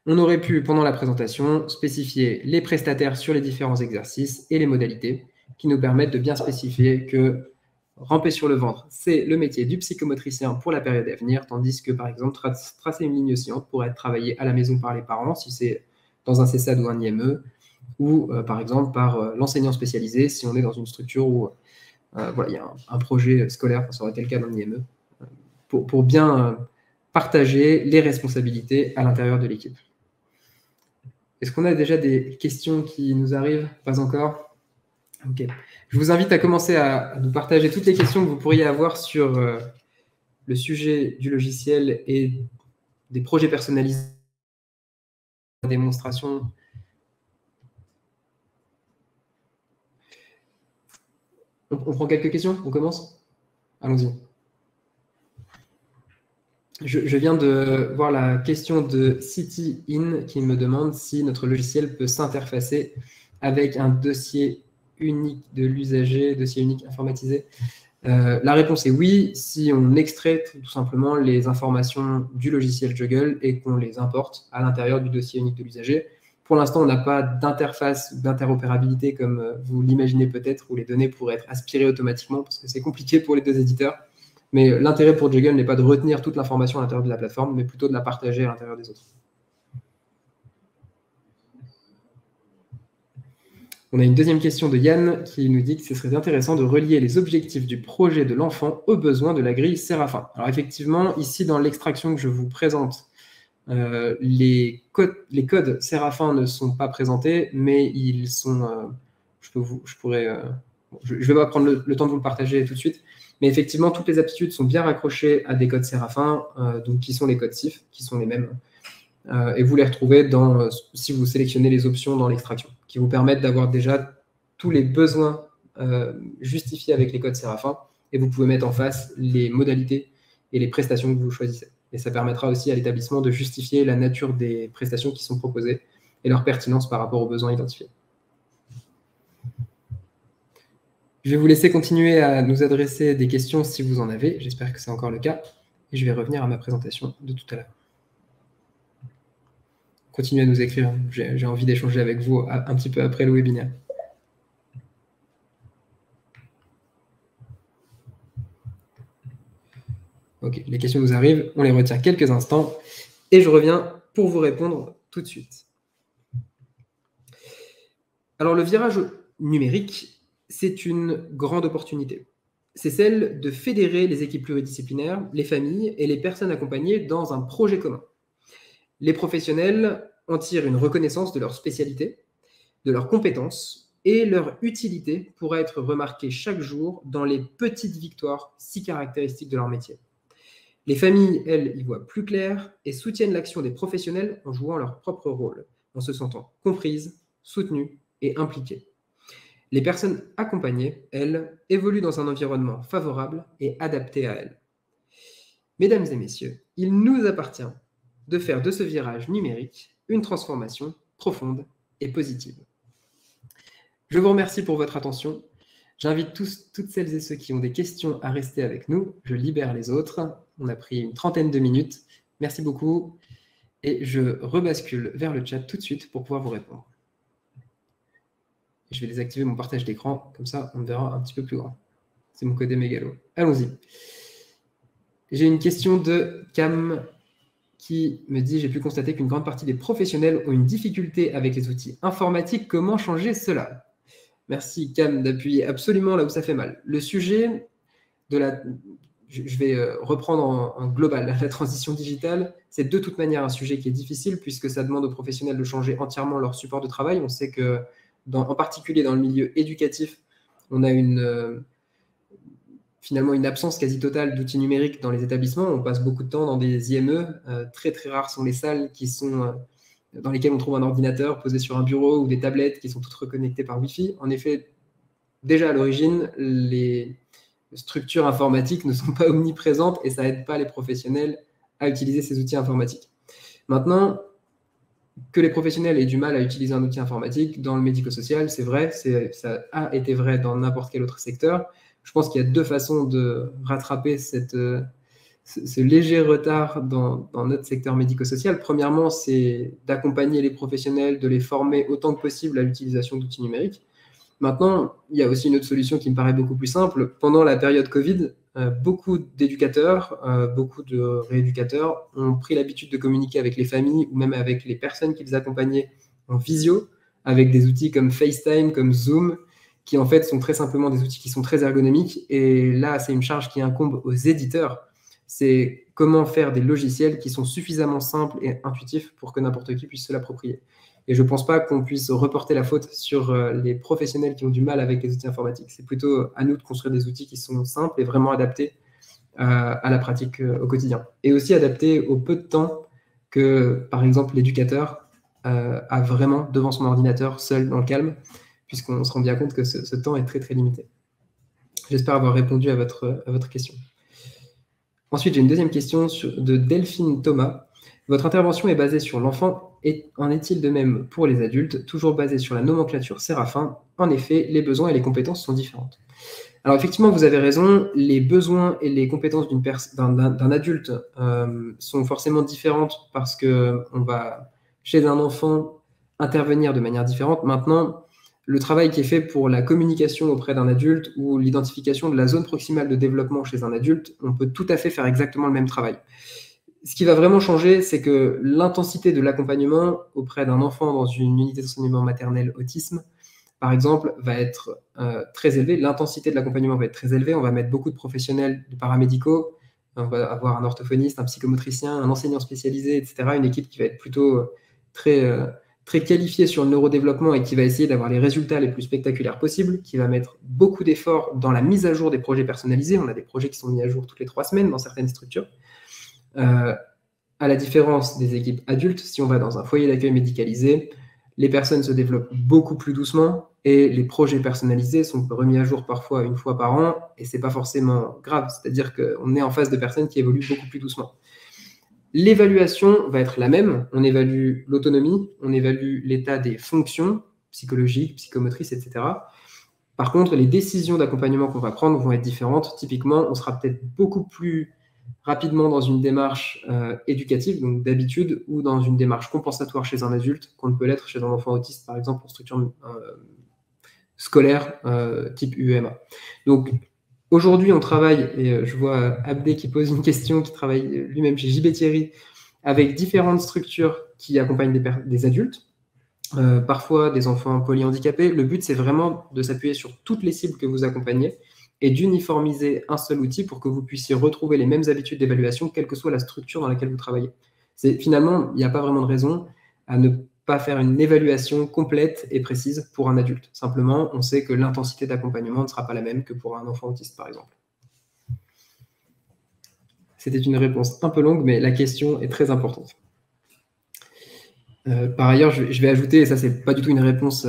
On aurait pu, pendant la présentation, spécifier les prestataires sur les différents exercices et les modalités qui nous permettent de bien spécifier que ramper sur le ventre, c'est le métier du psychomotricien pour la période à venir, tandis que, par exemple, tracer une ligne oscillante pourrait être travaillé à la maison par les parents, si c'est dans un CESAD ou un IME, ou par exemple par l'enseignant spécialisé, si on est dans une structure où voilà, il y a un projet scolaire, ça aurait été le cas dans l'IME, pour bien partager les responsabilités à l'intérieur de l'équipe. Est-ce qu'on a déjà des questions qui nous arrivent? Pas encore? Ok. Je vous invite à commencer à nous partager toutes les questions que vous pourriez avoir sur le sujet du logiciel et des projets personnalisés, démonstration. On prend quelques questions? On commence? Allons-y. Je viens de voir la question de CityIn qui me demande si notre logiciel peut s'interfacer avec un dossier unique de l'usager, dossier unique informatisé. La réponse est oui, si on extrait tout simplement les informations du logiciel Juggl et qu'on les importe à l'intérieur du dossier unique de l'usager. Pour l'instant, on n'a pas d'interface, d'interopérabilité comme vous l'imaginez peut-être, où les données pourraient être aspirées automatiquement, parce que c'est compliqué pour les deux éditeurs. Mais l'intérêt pour Juggl n'est pas de retenir toute l'information à l'intérieur de la plateforme, mais plutôt de la partager à l'intérieur des autres. On a une deuxième question de Yann qui nous dit que ce serait intéressant de relier les objectifs du projet de l'enfant aux besoins de la grille Séraphin. Alors effectivement, ici dans l'extraction que je vous présente, les codes Séraphin ne sont pas présentés, mais ils sont... je ne vais pas prendre le temps de vous le partager tout de suite, mais effectivement, toutes les aptitudes sont bien raccrochées à des codes Séraphin, donc qui sont les codes CIF, qui sont les mêmes. Et vous les retrouvez si vous sélectionnez les options dans l'extraction, qui vous permettent d'avoir déjà tous les besoins justifiés avec les codes Séraphin, et vous pouvez mettre en face les modalités et les prestations que vous choisissez. Et ça permettra aussi à l'établissement de justifier la nature des prestations qui sont proposées et leur pertinence par rapport aux besoins identifiés. Je vais vous laisser continuer à nous adresser des questions si vous en avez. J'espère que c'est encore le cas. Et je vais revenir à ma présentation de tout à l'heure. Continuez à nous écrire. J'ai envie d'échanger avec vous un petit peu après le webinaire. Ok, les questions nous arrivent. On les retient quelques instants. Et je reviens pour vous répondre tout de suite. Alors, le virage numérique, c'est une grande opportunité. C'est celle de fédérer les équipes pluridisciplinaires, les familles et les personnes accompagnées dans un projet commun. Les professionnels en tirent une reconnaissance de leur spécialité, de leurs compétences et leur utilité pourra être remarquée chaque jour dans les petites victoires si caractéristiques de leur métier. Les familles, elles, y voient plus clair et soutiennent l'action des professionnels en jouant leur propre rôle, en se sentant comprises, soutenues et impliquées. Les personnes accompagnées, elles, évoluent dans un environnement favorable et adapté à elles. Mesdames et messieurs, il nous appartient de faire de ce virage numérique une transformation profonde et positive. Je vous remercie pour votre attention. J'invite toutes celles et ceux qui ont des questions à rester avec nous. Je libère les autres. On a pris une trentaine de minutes. Merci beaucoup. Et je rebascule vers le chat tout de suite pour pouvoir vous répondre. Je vais désactiver mon partage d'écran. Comme ça, on me verra un petit peu plus grand. C'est mon côté mégalo. Allons-y. J'ai une question de Cam qui me dit « J'ai pu constater qu'une grande partie des professionnels ont une difficulté avec les outils informatiques. Comment changer cela ?» Merci Cam d'appuyer absolument là où ça fait mal. Le sujet de la... Je vais reprendre en global. La transition digitale, c'est de toute manière un sujet qui est difficile puisque ça demande aux professionnels de changer entièrement leur support de travail. On sait que, en particulier dans le milieu éducatif, on a finalement une absence quasi totale d'outils numériques dans les établissements. On passe beaucoup de temps dans des IME. Très, très rares sont les salles dans lesquelles on trouve un ordinateur posé sur un bureau ou des tablettes qui sont toutes reconnectées par Wi-Fi. En effet, déjà à l'origine, les structures informatiques ne sont pas omniprésentes et ça n'aide pas les professionnels à utiliser ces outils informatiques. Maintenant, que les professionnels aient du mal à utiliser un outil informatique dans le médico-social, c'est vrai, ça a été vrai dans n'importe quel autre secteur. Je pense qu'il y a deux façons de rattraper ce léger retard dans notre secteur médico-social. Premièrement, c'est d'accompagner les professionnels, de les former autant que possible à l'utilisation d'outils numériques. Maintenant, il y a aussi une autre solution qui me paraît beaucoup plus simple. Pendant la période Covid, beaucoup d'éducateurs, beaucoup de rééducateurs ont pris l'habitude de communiquer avec les familles ou même avec les personnes qu'ils accompagnaient en visio, avec des outils comme FaceTime, comme Zoom, qui en fait sont très simplement des outils qui sont très ergonomiques. Et là, c'est une charge qui incombe aux éditeurs. C'est comment faire des logiciels qui sont suffisamment simples et intuitifs pour que n'importe qui puisse se l'approprier. Et je ne pense pas qu'on puisse reporter la faute sur les professionnels qui ont du mal avec les outils informatiques. C'est plutôt à nous de construire des outils qui sont simples et vraiment adaptés à la pratique au quotidien. Et aussi adaptés au peu de temps que, par exemple, l'éducateur a vraiment devant son ordinateur, seul, dans le calme, puisqu'on se rend bien compte que ce temps est très, très limité. J'espère avoir répondu à votre question. Ensuite, j'ai une deuxième question de Delphine Thomas. Votre intervention est basée sur l'enfant, et en est-il de même pour les adultes, toujours basée sur la nomenclature Séraphin? En effet, les besoins et les compétences sont différentes. Alors effectivement, vous avez raison, les besoins et les compétences d'un adulte sont forcément différentes parce qu'on va, chez un enfant, intervenir de manière différente. Maintenant, le travail qui est fait pour la communication auprès d'un adulte ou l'identification de la zone proximale de développement chez un adulte, on peut tout à fait faire exactement le même travail. Ce qui va vraiment changer, c'est que l'intensité de l'accompagnement auprès d'un enfant dans une unité d'enseignement maternel autisme, par exemple, va être très élevée. L'intensité de l'accompagnement va être très élevée. On va mettre beaucoup de professionnels, de paramédicaux. On va avoir un orthophoniste, un psychomotricien, un enseignant spécialisé, etc. Une équipe qui va être plutôt très qualifiée sur le neurodéveloppement et qui va essayer d'avoir les résultats les plus spectaculaires possibles, qui va mettre beaucoup d'efforts dans la mise à jour des projets personnalisés. On a des projets qui sont mis à jour toutes les 3 semaines dans certaines structures. À la différence des équipes adultes, si on va dans un foyer d'accueil médicalisé, les personnes se développent beaucoup plus doucement et les projets personnalisés sont remis à jour parfois 1 fois par an et c'est pas forcément grave, c'est-à-dire qu'on est en face de personnes qui évoluent beaucoup plus doucement. L'évaluation va être la même, on évalue l'autonomie, on évalue l'état des fonctions psychologiques, psychomotrices, etc. Par contre, les décisions d'accompagnement qu'on va prendre vont être différentes. Typiquement, on sera peut-être beaucoup plus rapidement dans une démarche éducative, donc d'habitude, ou dans une démarche compensatoire chez un adulte, qu'on ne peut l'être chez un enfant autiste, par exemple, en structure scolaire type UEMA. Donc, aujourd'hui, on travaille, et je vois Abdé qui pose une question, qui travaille lui-même chez JB Thierry, avec différentes structures qui accompagnent des adultes, parfois des enfants polyhandicapés. Le but, c'est vraiment de s'appuyer sur toutes les cibles que vous accompagnez et d'uniformiser un seul outil pour que vous puissiez retrouver les mêmes habitudes d'évaluation, quelle que soit la structure dans laquelle vous travaillez. Finalement, il n'y a pas vraiment de raison à ne pas faire une évaluation complète et précise pour un adulte. Simplement, on sait que l'intensité d'accompagnement ne sera pas la même que pour un enfant autiste, par exemple. C'était une réponse un peu longue, mais la question est très importante. Par ailleurs, je vais ajouter, et ça c'est pas du tout une réponse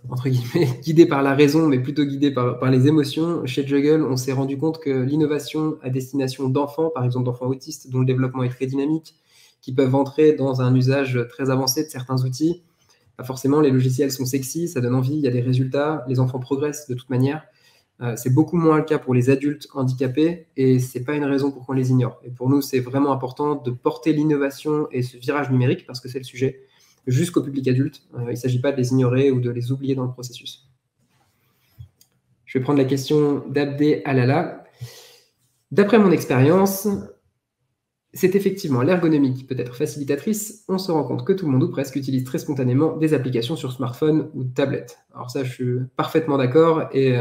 entre guillemets guidée par la raison, mais plutôt guidée par les émotions. Chez Juggle, on s'est rendu compte que l'innovation à destination d'enfants, par exemple d'enfants autistes dont le développement est très dynamique, qui peuvent entrer dans un usage très avancé de certains outils, pas forcément les logiciels sont sexy, ça donne envie, il y a des résultats, les enfants progressent de toute manière. C'est beaucoup moins le cas pour les adultes handicapés et c'est pas une raison pour qu'on les ignore. Et pour nous, c'est vraiment important de porter l'innovation et ce virage numérique, parce que c'est le sujet, jusqu'au public adulte. Il ne s'agit pas de les ignorer ou de les oublier dans le processus. Je vais prendre la question d'Abdé Alala. D'après mon expérience, c'est effectivement l'ergonomie qui peut être facilitatrice. On se rend compte que tout le monde ou presque utilise très spontanément des applications sur smartphone ou tablette. Alors ça, je suis parfaitement d'accord. Et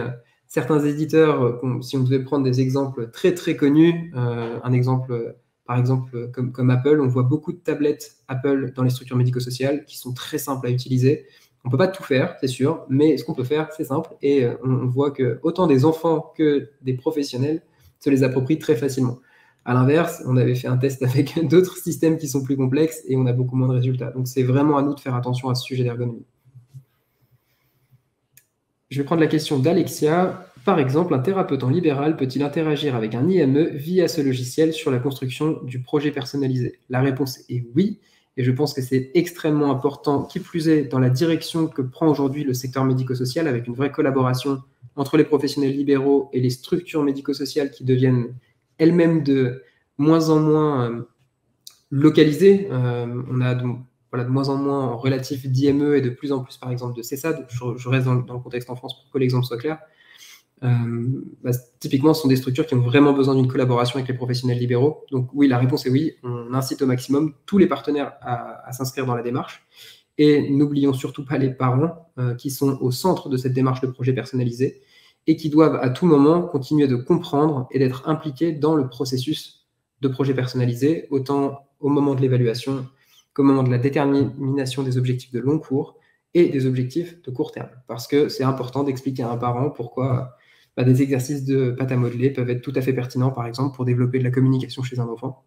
certains éditeurs, si on devait prendre des exemples très très connus, un exemple par exemple comme Apple, on voit beaucoup de tablettes Apple dans les structures médico-sociales qui sont très simples à utiliser. On ne peut pas tout faire, c'est sûr, mais ce qu'on peut faire, c'est simple. Et on voit que autant des enfants que des professionnels se les approprient très facilement. À l'inverse, on avait fait un test avec d'autres systèmes qui sont plus complexes et on a beaucoup moins de résultats. Donc c'est vraiment à nous de faire attention à ce sujet d'ergonomie. Je vais prendre la question d'Alexia. Par exemple, un thérapeute en libéral peut-il interagir avec un IME via ce logiciel sur la construction du projet personnalisé? La réponse est oui, et je pense que c'est extrêmement important, qui plus est dans la direction que prend aujourd'hui le secteur médico-social, avec une vraie collaboration entre les professionnels libéraux et les structures médico-sociales qui deviennent elles-mêmes de moins en moins localisées. On a de moins en moins en relatif d'IME et de plus en plus, par exemple, de CESAD. Je reste dans le contexte en France pour que l'exemple soit clair. Typiquement, ce sont des structures qui ont vraiment besoin d'une collaboration avec les professionnels libéraux. Donc oui, la réponse est oui. On incite au maximum tous les partenaires à s'inscrire dans la démarche. Et n'oublions surtout pas les parents qui sont au centre de cette démarche de projet personnalisé et qui doivent à tout moment continuer de comprendre et d'être impliqués dans le processus de projet personnalisé, autant au moment de l'évaluation qu'au moment de la détermination des objectifs de long cours et des objectifs de court terme. Parce que c'est important d'expliquer à un parent pourquoi des exercices de pâte à modeler peuvent être tout à fait pertinents, par exemple, pour développer de la communication chez un enfant.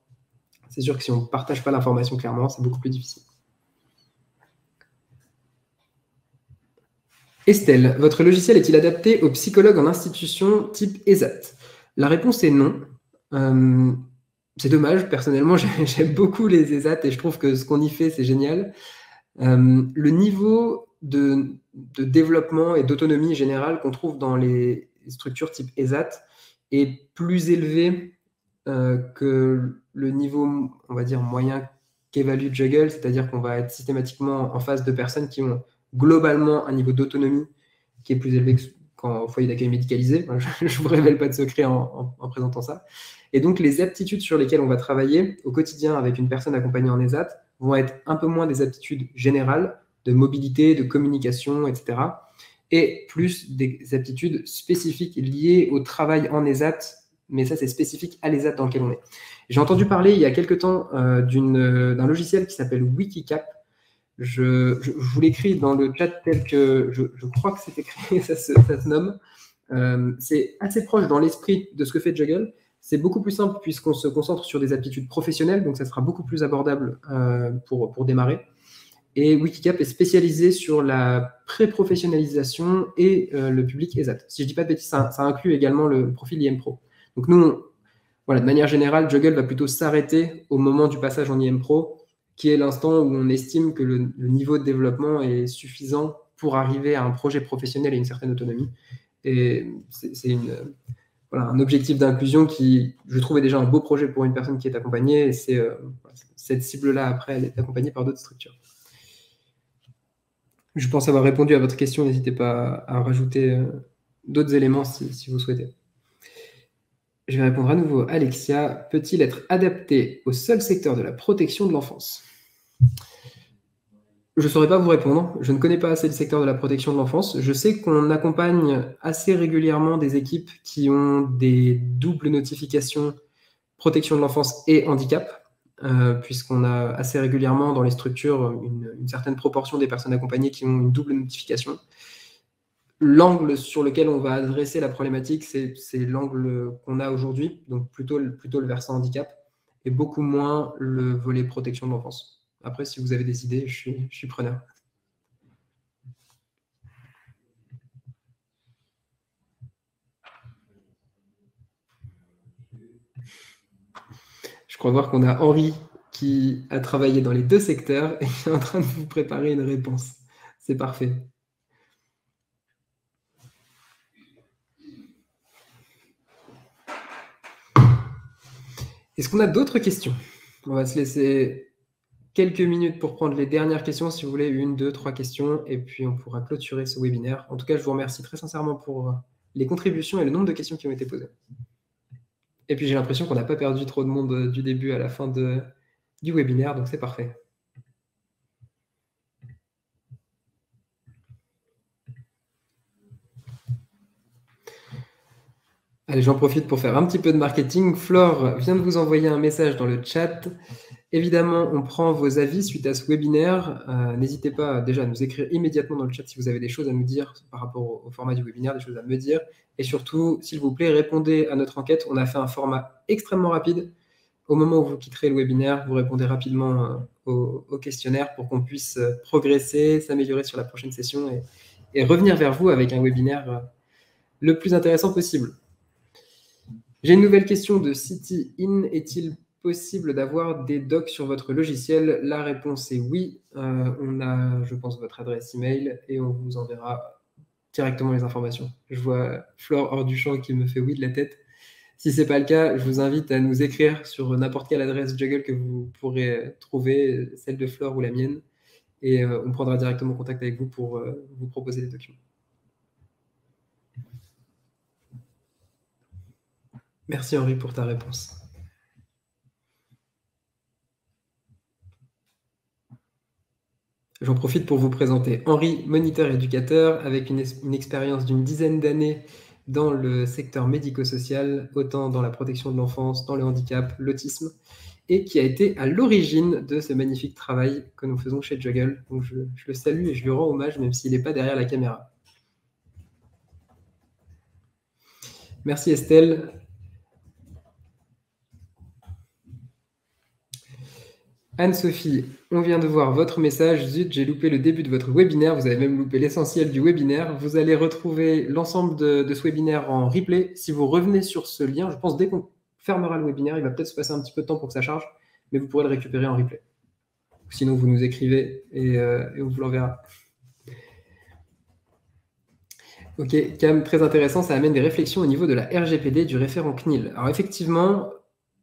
C'est sûr que si on ne partage pas l'information clairement, c'est beaucoup plus difficile. Estelle, votre logiciel est-il adapté aux psychologues en institution type ESAT? La réponse est non. C'est dommage, personnellement, j'aime beaucoup les ESAT et je trouve que ce qu'on y fait, c'est génial. Le niveau de développement et d'autonomie générale qu'on trouve dans les structures type ESAT est plus élevé que le niveau, on va dire, moyen qu'évalue Juggle, c'est-à-dire qu'on va être systématiquement en face de personnes qui ont globalement un niveau d'autonomie qui est plus élevé qu'en foyer d'accueil médicalisé. Je ne vous révèle pas de secret en présentant ça. Et donc, les aptitudes sur lesquelles on va travailler au quotidien avec une personne accompagnée en ESAT vont être un peu moins des aptitudes générales de mobilité, de communication, etc. Et plus des aptitudes spécifiques liées au travail en ESAT, mais ça, c'est spécifique à l'ESAT dans lequel on est. J'ai entendu parler il y a quelque temps d'un logiciel qui s'appelle Wikicap. Je vous l'écris dans le chat tel que je crois que c'est écrit, ça se nomme. C'est assez proche dans l'esprit de ce que fait Juggle. C'est beaucoup plus simple puisqu'on se concentre sur des aptitudes professionnelles, donc ça sera beaucoup plus abordable pour démarrer. Et Wikicap est spécialisé sur la pré-professionnalisation et le public ESAT. Si je ne dis pas de bêtises, ça inclut également le profil IM-Pro. Donc nous, voilà, de manière générale, Juggle va plutôt s'arrêter au moment du passage en IM-Pro, qui est l'instant où on estime que le niveau de développement est suffisant pour arriver à un projet professionnel et une certaine autonomie. Et c'est voilà, un objectif d'inclusion qui, je trouve, est déjà un beau projet pour une personne qui est accompagnée. Et cette cible-là, après, elle est accompagnée par d'autres structures. Je pense avoir répondu à votre question. N'hésitez pas à rajouter d'autres éléments si vous souhaitez. Je vais répondre à nouveau à Alexia. Peut-il être adapté au seul secteur de la protection de l'enfance? Je ne saurais pas vous répondre. Je ne connais pas assez le secteur de la protection de l'enfance. Je sais qu'on accompagne assez régulièrement des équipes qui ont des doubles notifications protection de l'enfance et handicap, puisqu'on a assez régulièrement dans les structures une certaine proportion des personnes accompagnées qui ont une double notification. L'angle sur lequel on va adresser la problématique, c'est l'angle qu'on a aujourd'hui, donc plutôt le versant handicap, et beaucoup moins le volet protection de l'enfance. Après, si vous avez des idées, je suis preneur. Je crois voir qu'on a Henri qui a travaillé dans les deux secteurs et qui est en train de vous préparer une réponse. C'est parfait. Est-ce qu'on a d'autres questions? On va se laisser quelques minutes pour prendre les dernières questions, si vous voulez, 1, 2, 3 questions, et puis on pourra clôturer ce webinaire. En tout cas, je vous remercie très sincèrement pour les contributions et le nombre de questions qui ont été posées. Et puis j'ai l'impression qu'on n'a pas perdu trop de monde du début à la fin du webinaire, donc c'est parfait. Allez, j'en profite pour faire un petit peu de marketing. Flore vient de vous envoyer un message dans le chat. Évidemment, on prend vos avis suite à ce webinaire. N'hésitez pas déjà à nous écrire immédiatement dans le chat si vous avez des choses à nous dire par rapport au format du webinaire, des choses à me dire. Et surtout, s'il vous plaît, répondez à notre enquête. On a fait un format extrêmement rapide. Au moment où vous quitterez le webinaire, vous répondez rapidement au questionnaire pour qu'on puisse progresser, s'améliorer sur la prochaine session et revenir vers vous avec un webinaire le plus intéressant possible. J'ai une nouvelle question de City In. Est-il possible d'avoir des docs sur votre logiciel? La réponse est oui. On a, je pense, votre adresse email et on vous enverra directement les informations. Je vois Flore hors du champ qui me fait oui de la tête. Si ce n'est pas le cas, je vous invite à nous écrire sur n'importe quelle adresse Juggle que vous pourrez trouver, celle de Flore ou la mienne, et on prendra directement contact avec vous pour vous proposer des documents. Merci Henri pour ta réponse. J'en profite pour vous présenter Henri, moniteur éducateur, avec une expérience d'une dizaine d'années dans le secteur médico-social, autant dans la protection de l'enfance, dans le handicap, l'autisme, et qui a été à l'origine de ce magnifique travail que nous faisons chez Juggle. Donc je le salue et je lui rends hommage, même s'il n'est pas derrière la caméra. Merci Estelle. Anne-Sophie, on vient de voir votre message. Zut, j'ai loupé le début de votre webinaire. Vous avez même loupé l'essentiel du webinaire. Vous allez retrouver l'ensemble de ce webinaire en replay. Si vous revenez sur ce lien, je pense dès qu'on fermera le webinaire. Il va peut-être se passer un petit peu de temps pour que ça charge, mais vous pourrez le récupérer en replay. Sinon, vous nous écrivez et on vous l'enverra. Ok, Cam, très intéressant, ça amène des réflexions au niveau de la RGPD du référent CNIL. Alors effectivement,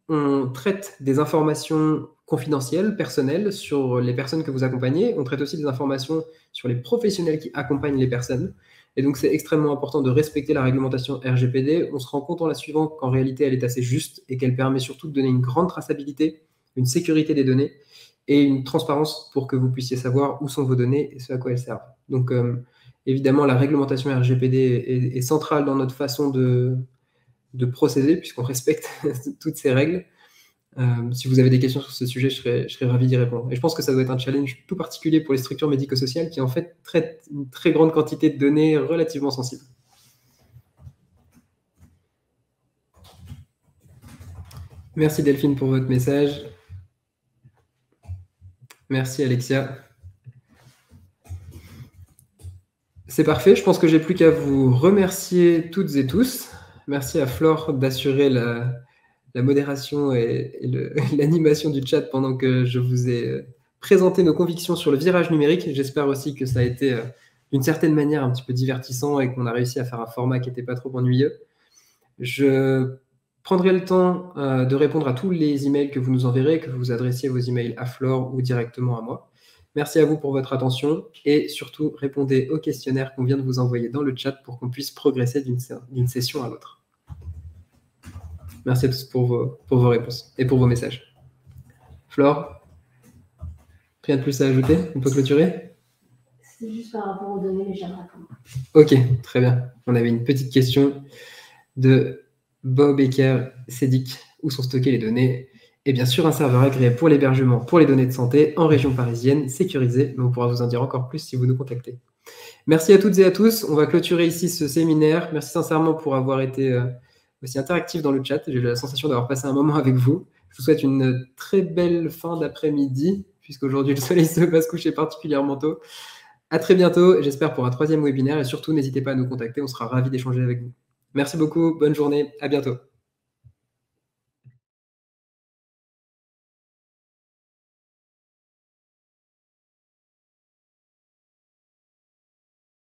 on traite des informations confidentielles, personnelles, sur les personnes que vous accompagnez. On traite aussi des informations sur les professionnels qui accompagnent les personnes. Et donc, c'est extrêmement important de respecter la réglementation RGPD. On se rend compte en la suivant qu'en réalité, elle est assez juste et qu'elle permet surtout de donner une grande traçabilité, une sécurité des données et une transparence pour que vous puissiez savoir où sont vos données et ce à quoi elles servent. Donc, évidemment, la réglementation RGPD est centrale dans notre façon de procéder, puisqu'on respecte toutes ces règles. Si vous avez des questions sur ce sujet, je serais ravi d'y répondre. Et je pense que ça doit être un challenge tout particulier pour les structures médico-sociales qui, en fait, traitent une très grande quantité de données relativement sensibles. Merci Delphine pour votre message. Merci Alexia. C'est parfait, je pense que j'ai plus qu'à vous remercier toutes et tous. Merci à Flore d'assurer la modération et l'animation du chat pendant que je vous ai présenté nos convictions sur le virage numérique. J'espère aussi que ça a été d'une certaine manière un petit peu divertissant et qu'on a réussi à faire un format qui n'était pas trop ennuyeux. Je prendrai le temps de répondre à tous les emails que vous nous enverrez, que vous adressiez vos emails à Flore ou directement à moi. Merci à vous pour votre attention et surtout répondez aux questionnaires qu'on vient de vous envoyer dans le chat pour qu'on puisse progresser d'une session à l'autre. Merci à tous pour vos réponses et pour vos messages. Flore, rien de plus à ajouter? On peut clôturer? C'est juste par rapport aux données, mais j'aimerais répondre. Ok, très bien. On avait une petite question de Bob Eker Sédic. Où sont stockées les données? Et bien sûr, un serveur agréé pour l'hébergement, pour les données de santé en région parisienne, sécurisé, mais on pourra vous en dire encore plus si vous nous contactez. Merci à toutes et à tous. On va clôturer ici ce séminaire. Merci sincèrement pour avoir été aussi interactif dans le chat. J'ai eu la sensation d'avoir passé un moment avec vous. Je vous souhaite une très belle fin d'après-midi, puisqu'aujourd'hui le soleil va se coucher particulièrement tôt. À très bientôt, j'espère pour un 3e webinaire. Et surtout, n'hésitez pas à nous contacter. On sera ravis d'échanger avec vous. Merci beaucoup. Bonne journée. À bientôt.